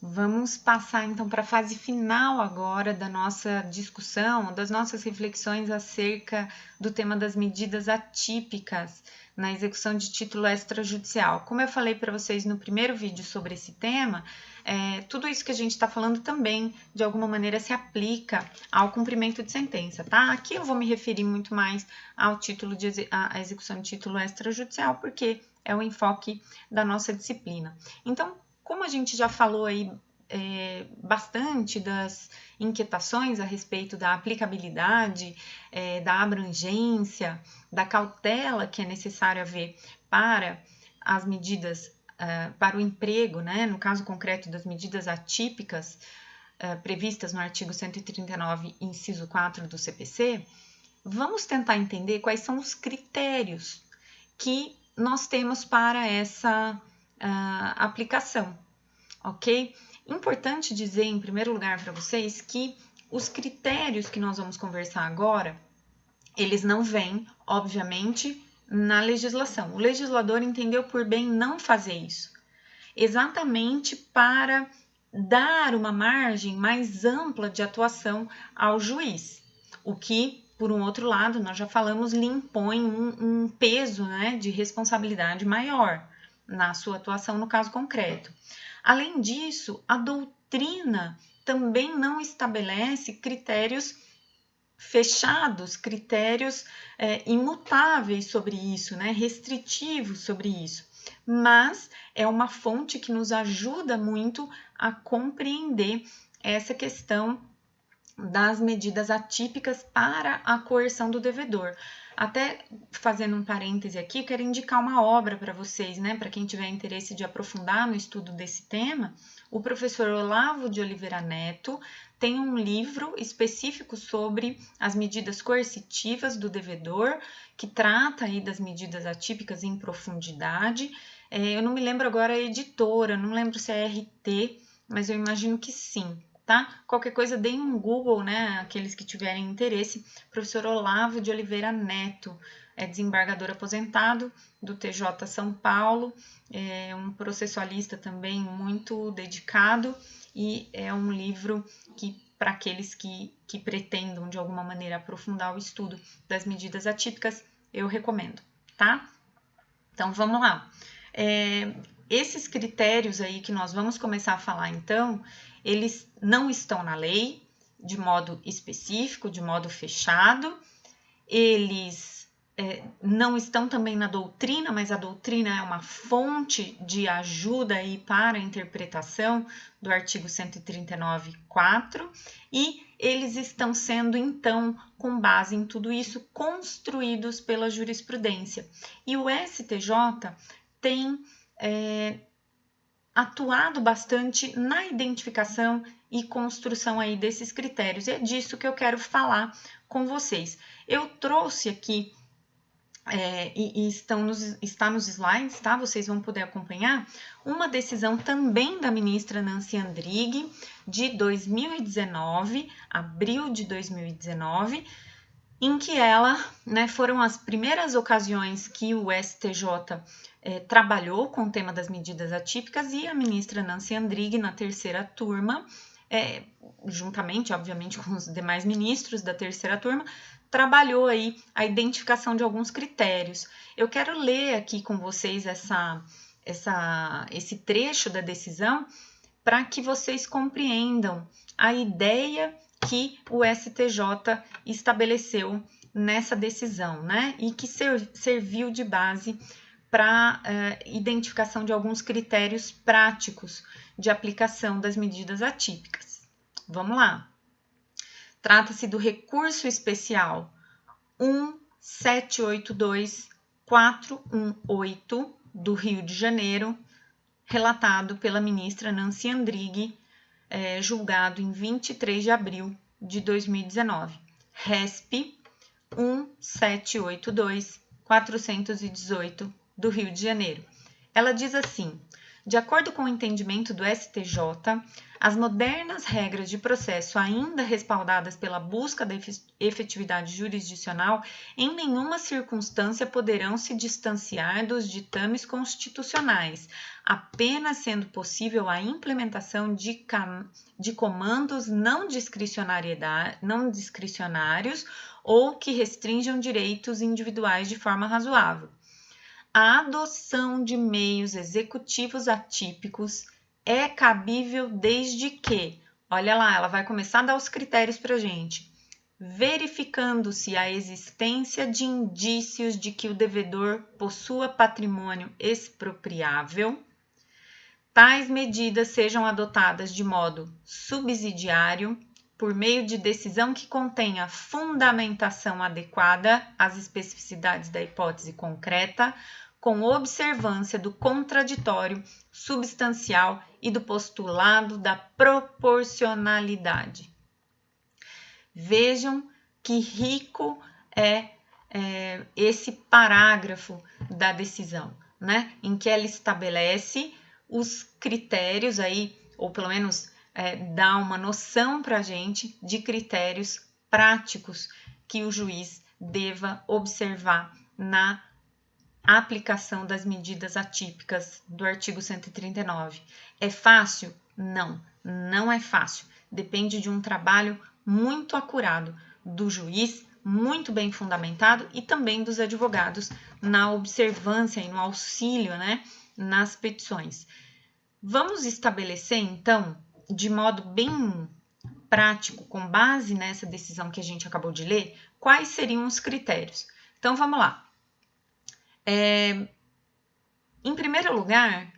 Vamos passar então para a fase final agora da nossa discussão, das nossas reflexões acerca do tema das medidas atípicas na execução de título extrajudicial. Como eu falei para vocês no primeiro vídeo sobre esse tema, tudo isso que a gente está falando também, de alguma maneira, se aplica ao cumprimento de sentença, tá? Aqui eu vou me referir muito mais ao título à execução de título extrajudicial, porque é o enfoque da nossa disciplina. Então, como a gente já falou aí bastante das inquietações a respeito da aplicabilidade, da abrangência, da cautela que é necessário haver para as medidas, para o emprego, né, no caso concreto das medidas atípicas previstas no artigo 139, inciso 4 do CPC, vamos tentar entender quais são os critérios que nós temos para essa aplicação, ok? Importante dizer, em primeiro lugar, para vocês que os critérios que nós vamos conversar agora, eles não vêm, obviamente, na legislação. O legislador entendeu por bem não fazer isso, exatamente para dar uma margem mais ampla de atuação ao juiz, o que, por um outro lado, nós já falamos, lhe impõe um peso, né, de responsabilidade maior na sua atuação no caso concreto. Além disso, a doutrina também não estabelece critérios fechados, critérios imutáveis sobre isso, né? Restritivos sobre isso. Mas é uma fonte que nos ajuda muito a compreender essa questão das medidas atípicas para a coerção do devedor. Até fazendo um parêntese aqui, quero indicar uma obra para vocês, né? Para quem tiver interesse de aprofundar no estudo desse tema, o professor Olavo de Oliveira Neto tem um livro específico sobre as medidas coercitivas do devedor, que trata aí das medidas atípicas em profundidade. Eu não me lembro agora a editora, não lembro se é RT, mas eu imagino que sim. Tá? Qualquer coisa, deem um Google, né? Aqueles que tiverem interesse. Professor Olavo de Oliveira Neto, é desembargador aposentado do TJ São Paulo, é um processualista também muito dedicado e é um livro que, para aqueles que pretendam de alguma maneira aprofundar o estudo das medidas atípicas, eu recomendo, tá? Então, vamos lá. Esses critérios aí que nós vamos começar a falar, então, eles não estão na lei de modo específico, de modo fechado, eles não estão também na doutrina, mas a doutrina é uma fonte de ajuda aí para a interpretação do artigo 139.4 e eles estão sendo, então, com base em tudo isso, construídos pela jurisprudência. E o STJ tem atuado bastante na identificação e construção aí desses critérios. E é disso que eu quero falar com vocês. Eu trouxe aqui, e está nos slides, tá? Vocês vão poder acompanhar, uma decisão também da ministra Nancy Andrighi, de 2019, abril de 2019, em que ela, né, foram as primeiras ocasiões que o STJ trabalhou com o tema das medidas atípicas e a ministra Nancy Andrighi, na terceira turma, juntamente, obviamente, com os demais ministros da terceira turma, trabalhou aí a identificação de alguns critérios. Eu quero ler aqui com vocês esse trecho da decisão para que vocês compreendam a ideia que o STJ estabeleceu nessa decisão, né? E que serviu de base para identificação de alguns critérios práticos de aplicação das medidas atípicas. Vamos lá. Trata-se do recurso especial 1782418 do Rio de Janeiro, relatado pela ministra Nancy Andrighi, julgado em 23 de abril de 2019. RESP 1782418 do Rio de Janeiro. Ela diz assim: De acordo com o entendimento do STJ, as modernas regras de processo, ainda respaldadas pela busca da efetividade jurisdicional, em nenhuma circunstância poderão se distanciar dos ditames constitucionais, apenas sendo possível a implementação de comandos não discricionários ou que restringam direitos individuais de forma razoável. A adoção de meios executivos atípicos é cabível desde que, olha lá, ela vai começar a dar os critérios para a gente, verificando-se a existência de indícios de que o devedor possua patrimônio expropriável, tais medidas sejam adotadas de modo subsidiário, por meio de decisão que contenha fundamentação adequada às especificidades da hipótese concreta, com observância do contraditório substancial e do postulado da proporcionalidade. Vejam que rico é esse parágrafo da decisão, né? Em que ela estabelece os critérios aí, ou pelo menos dá uma noção para a gente de critérios práticos que o juiz deva observar na aplicação das medidas atípicas do artigo 139. É fácil? Não, não é fácil. Depende de um trabalho muito acurado do juiz, muito bem fundamentado, e também dos advogados na observância e no auxílio, né, nas petições. Vamos estabelecer, então, de modo bem prático, com base nessa decisão que a gente acabou de ler, quais seriam os critérios. Então, vamos lá. Em primeiro lugar,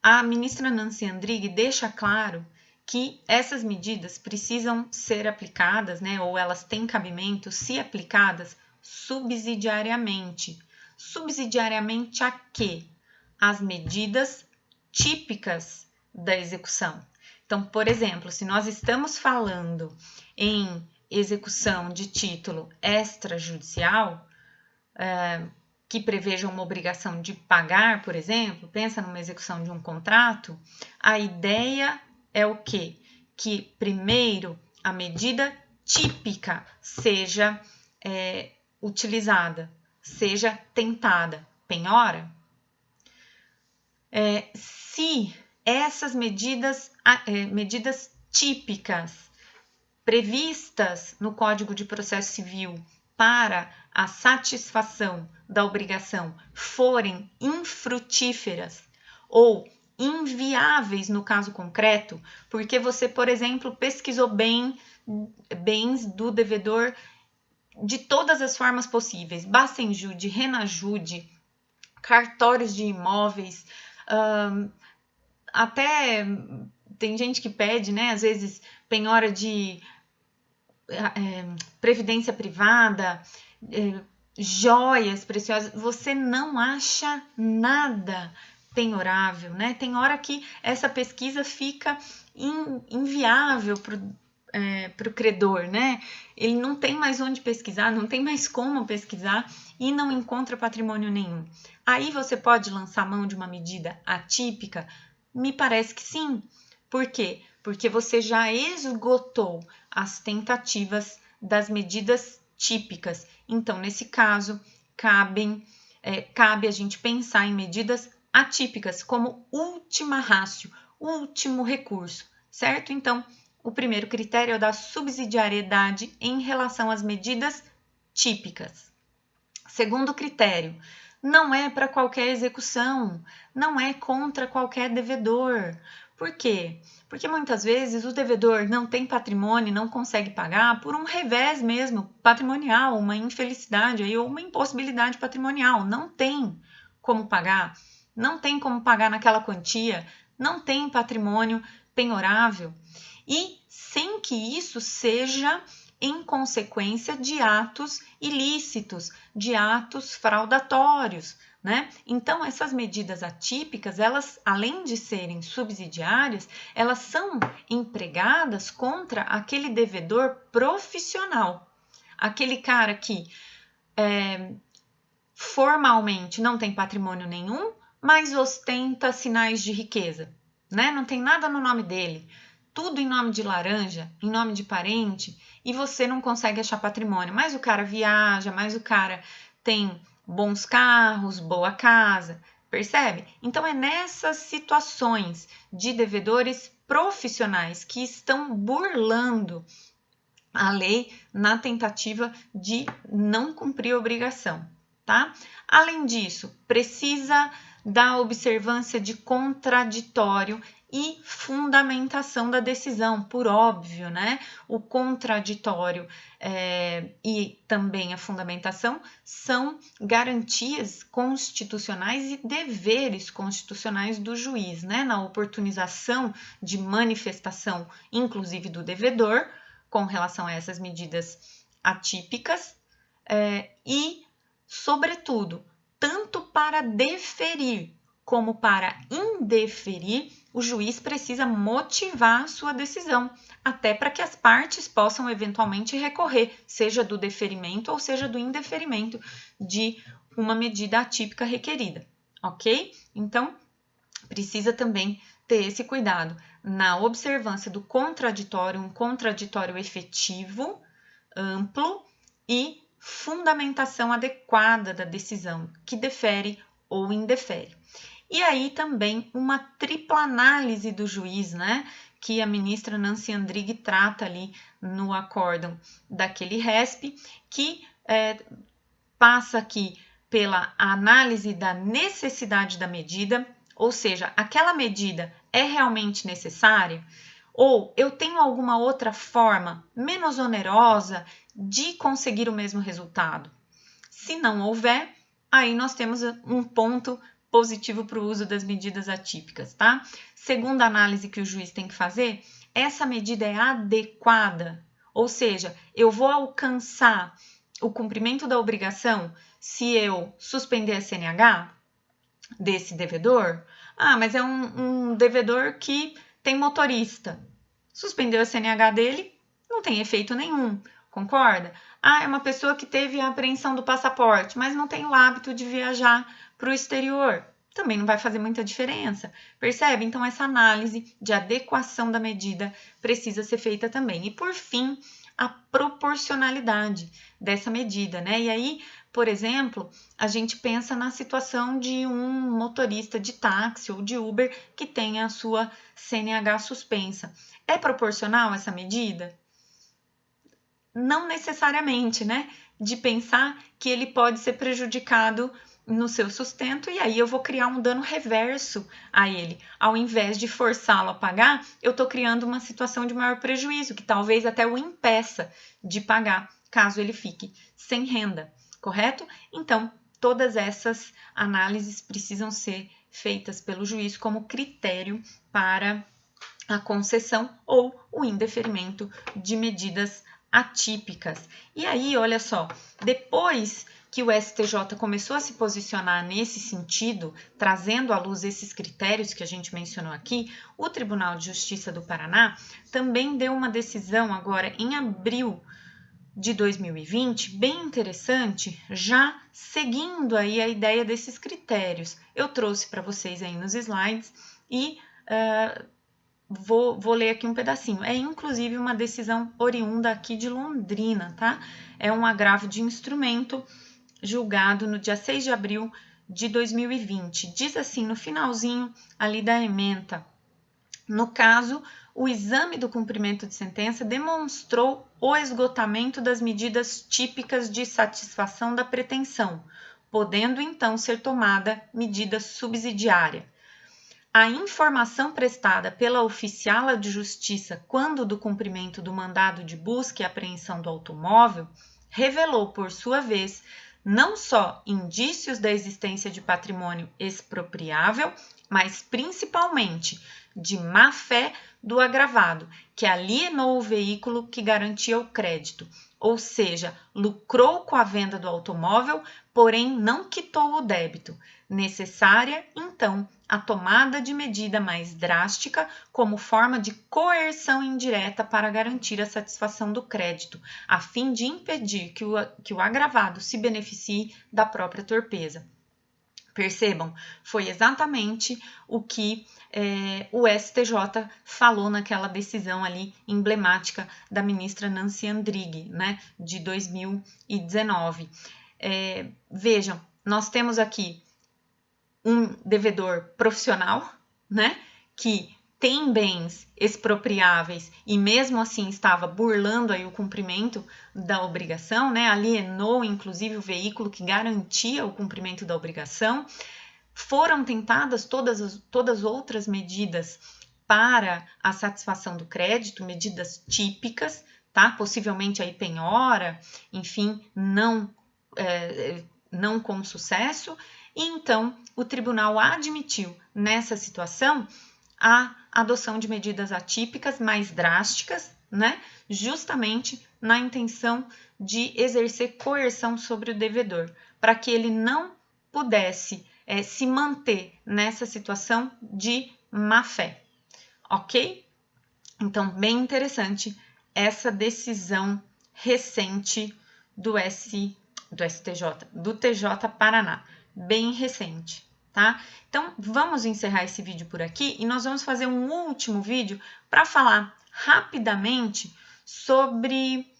a ministra Nancy Andrighi deixa claro que essas medidas precisam ser aplicadas, né, ou elas têm cabimento se aplicadas subsidiariamente. Subsidiariamente a quê? As medidas típicas da execução. Então, por exemplo, se nós estamos falando em execução de título extrajudicial, que prevejam uma obrigação de pagar, por exemplo, pensa numa execução de um contrato, a ideia é o quê? Que, primeiro, a medida típica seja utilizada, seja tentada. Penhora? Se essas medidas típicas previstas no Código de Processo Civil para a satisfação da obrigação forem infrutíferas ou inviáveis no caso concreto, porque você, por exemplo, pesquisou bens do devedor de todas as formas possíveis, Bacenjude, Renajude, cartórios de imóveis, até tem gente que pede, né, às vezes, penhora de previdência privada, joias preciosas, você não acha nada penhorável, né? Tem hora que essa pesquisa fica inviável para o credor, né? Ele não tem mais onde pesquisar, não tem mais como pesquisar e não encontra patrimônio nenhum. Aí você pode lançar mão de uma medida atípica? Me parece que sim. Por quê? Porque você já esgotou as tentativas das medidas típicas. Então, nesse caso, cabe a gente pensar em medidas atípicas como última ratio, último recurso, certo? Então, o primeiro critério é o da subsidiariedade em relação às medidas típicas. Segundo critério, não é para qualquer execução, não é contra qualquer devedor. Por quê? Porque muitas vezes o devedor não tem patrimônio, não consegue pagar por um revés mesmo patrimonial, uma infelicidade aí, ou uma impossibilidade patrimonial. Não tem como pagar, não tem como pagar naquela quantia, não tem patrimônio penhorável. E sem que isso seja em consequência de atos ilícitos, de atos fraudatórios, né? Então, essas medidas atípicas, elas, além de serem subsidiárias, elas são empregadas contra aquele devedor profissional, aquele cara que formalmente não tem patrimônio nenhum, mas ostenta sinais de riqueza, né? Não tem nada no nome dele, tudo em nome de laranja, em nome de parente, e você não consegue achar patrimônio. Mas o cara viaja, mas o cara tem bons carros, boa casa, percebe? Então é nessas situações de devedores profissionais que estão burlando a lei na tentativa de não cumprir a obrigação, tá? Além disso, precisa da observância de contraditório e fundamentação da decisão, por óbvio, né? O contraditório e também a fundamentação são garantias constitucionais e deveres constitucionais do juiz, né? Na oportunização de manifestação, inclusive do devedor, com relação a essas medidas atípicas e, sobretudo, tanto para deferir como para indeferir, o juiz precisa motivar sua decisão, até para que as partes possam eventualmente recorrer, seja do deferimento ou seja do indeferimento de uma medida atípica requerida, ok? Então, precisa também ter esse cuidado na observância do contraditório, um contraditório efetivo, amplo e fundamentação adequada da decisão, que defere ou indefere. E aí também uma tripla análise do juiz, né? Que a ministra Nancy Andrighi trata ali no acórdão daquele RESP, que passa aqui pela análise da necessidade da medida, ou seja, aquela medida é realmente necessária? Ou eu tenho alguma outra forma menos onerosa de conseguir o mesmo resultado? Se não houver, aí nós temos um ponto positivo para o uso das medidas atípicas, tá? Segunda análise que o juiz tem que fazer, essa medida é adequada, ou seja, eu vou alcançar o cumprimento da obrigação se eu suspender a CNH desse devedor? Ah, mas é um devedor que tem motorista. Suspendeu a CNH dele, não tem efeito nenhum, concorda? Ah, é uma pessoa que teve a apreensão do passaporte, mas não tem o hábito de viajar para o exterior. Também não vai fazer muita diferença, percebe? Então, essa análise de adequação da medida precisa ser feita também. E, por fim, a proporcionalidade dessa medida, né? E aí, por exemplo, a gente pensa na situação de um motorista de táxi ou de Uber que tenha a sua CNH suspensa. É proporcional essa medida? Não necessariamente, né? De pensar que ele pode ser prejudicado no seu sustento e aí eu vou criar um dano reverso a ele. Ao invés de forçá-lo a pagar, eu estou criando uma situação de maior prejuízo, que talvez até o impeça de pagar, caso ele fique sem renda, correto? Então, todas essas análises precisam ser feitas pelo juiz como critério para a concessão ou o indeferimento de medidas atípicas. E aí, olha só, depois que o STJ começou a se posicionar nesse sentido, trazendo à luz esses critérios que a gente mencionou aqui, o Tribunal de Justiça do Paraná também deu uma decisão agora em abril de 2020, bem interessante, já seguindo aí a ideia desses critérios. Eu trouxe para vocês aí nos slides e vou ler aqui um pedacinho. É inclusive uma decisão oriunda aqui de Londrina, tá? É um agravo de instrumento julgado no dia 6 de abril de 2020. Diz assim, no finalzinho ali da ementa: no caso, o exame do cumprimento de sentença demonstrou o esgotamento das medidas típicas de satisfação da pretensão, podendo então ser tomada medida subsidiária. A informação prestada pela oficiala de justiça quando do cumprimento do mandado de busca e apreensão do automóvel revelou, por sua vez, não só indícios da existência de patrimônio expropriável, mas principalmente de má-fé do agravado, que alienou o veículo que garantia o crédito, ou seja, lucrou com a venda do automóvel, porém não quitou o débito. Necessária, então, a tomada de medida mais drástica como forma de coerção indireta para garantir a satisfação do crédito, a fim de impedir que o agravado se beneficie da própria torpeza. Percebam, foi exatamente o que o STJ falou naquela decisão ali emblemática da ministra Nancy Andrighi, né, de 2019. Vejam, nós temos aqui um devedor profissional, né, que tem bens expropriáveis e mesmo assim estava burlando aí o cumprimento da obrigação, né, alienou inclusive o veículo que garantia o cumprimento da obrigação. Foram tentadas todas outras medidas para a satisfação do crédito, medidas típicas, tá? Possivelmente aí penhora, enfim, não com sucesso. E então o tribunal admitiu nessa situação a adoção de medidas atípicas mais drásticas, né? Justamente na intenção de exercer coerção sobre o devedor, para que ele não pudesse se manter nessa situação de má fé, ok? Então, bem interessante essa decisão recente do STJ, do TJ Paraná, bem recente, tá? Então, vamos encerrar esse vídeo por aqui e nós vamos fazer um último vídeo para falar rapidamente sobre...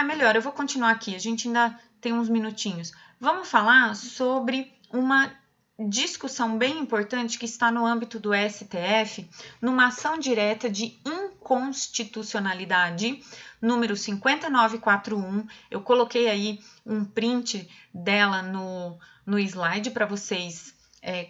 melhor, eu vou continuar aqui, a gente ainda tem uns minutinhos. Vamos falar sobre uma discussão bem importante que está no âmbito do STF, numa ação direta de inconstitucionalidade, número 5941. Eu coloquei aí um print dela no slide para vocês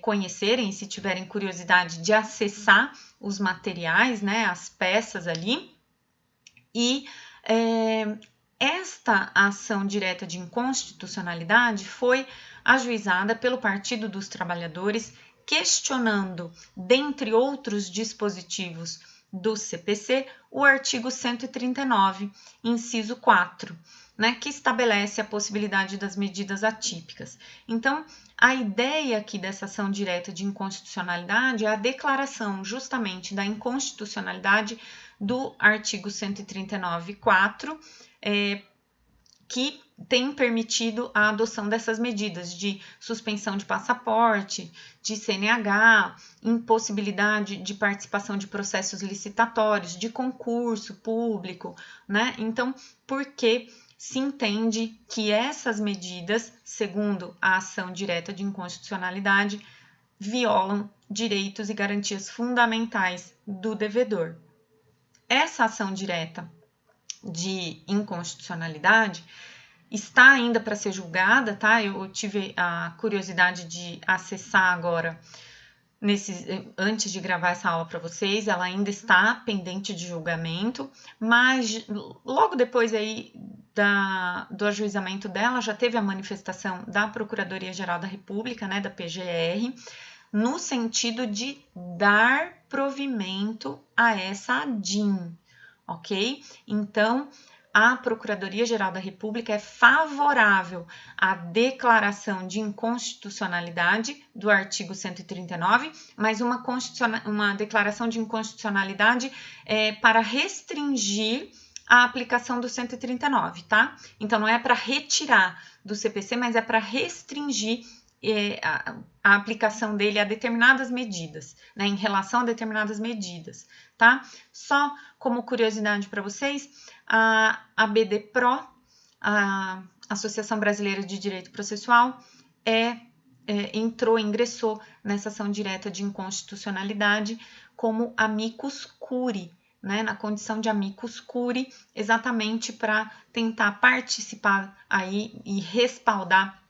conhecerem, se tiverem curiosidade de acessar os materiais, né, as peças ali. E esta ação direta de inconstitucionalidade foi ajuizada pelo Partido dos Trabalhadores, questionando, dentre outros dispositivos do CPC, o artigo 139, inciso 4, né, que estabelece a possibilidade das medidas atípicas. Então, a ideia aqui dessa ação direta de inconstitucionalidade é a declaração justamente da inconstitucionalidade do artigo 139.4, que tem permitido a adoção dessas medidas de suspensão de passaporte, de CNH, impossibilidade de participação de processos licitatórios, de concurso público, né? Então, por que se entende que essas medidas, segundo a ação direta de inconstitucionalidade, violam direitos e garantias fundamentais do devedor? Essa ação direta de inconstitucionalidade está ainda para ser julgada, tá? Eu tive a curiosidade de acessar agora, antes de gravar essa aula para vocês, ela ainda está pendente de julgamento, mas logo depois aí do ajuizamento dela, já teve a manifestação da Procuradoria-Geral da República, né, da PGR, no sentido de dar provimento a essa ADIM, ok? Então, a Procuradoria-Geral da República é favorável à declaração de inconstitucionalidade do artigo 139, mas uma declaração de inconstitucionalidade para restringir a aplicação do 139, tá? Então, não é para retirar do CPC, mas é para restringir a aplicação dele a determinadas medidas, né, em relação a determinadas medidas, tá? Só como curiosidade para vocês, a ABDPRO, a Associação Brasileira de Direito Processual, ingressou nessa ação direta de inconstitucionalidade como amicus curiae, né, na condição de amicus curiae, exatamente para tentar participar aí e respaldar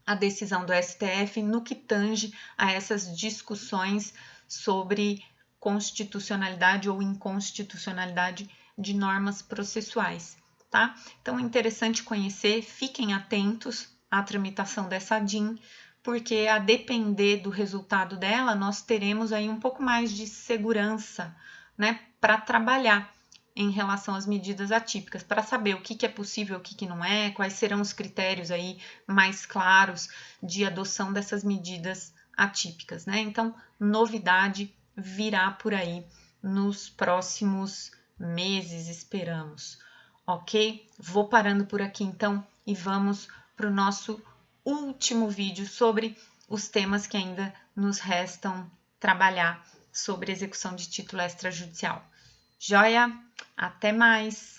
a decisão do STF no que tange a essas discussões sobre constitucionalidade ou inconstitucionalidade de normas processuais, tá? Então é interessante conhecer, fiquem atentos à tramitação dessa ADIM, porque a depender do resultado dela, nós teremos aí um pouco mais de segurança, né, para trabalhar em relação às medidas atípicas, para saber o que é possível, o que não é, quais serão os critérios aí mais claros de adoção dessas medidas atípicas, né? Então, novidade virá por aí nos próximos meses, esperamos, ok? Vou parando por aqui então e vamos para o nosso último vídeo sobre os temas que ainda nos restam trabalhar sobre execução de título extrajudicial. Joia? Até mais!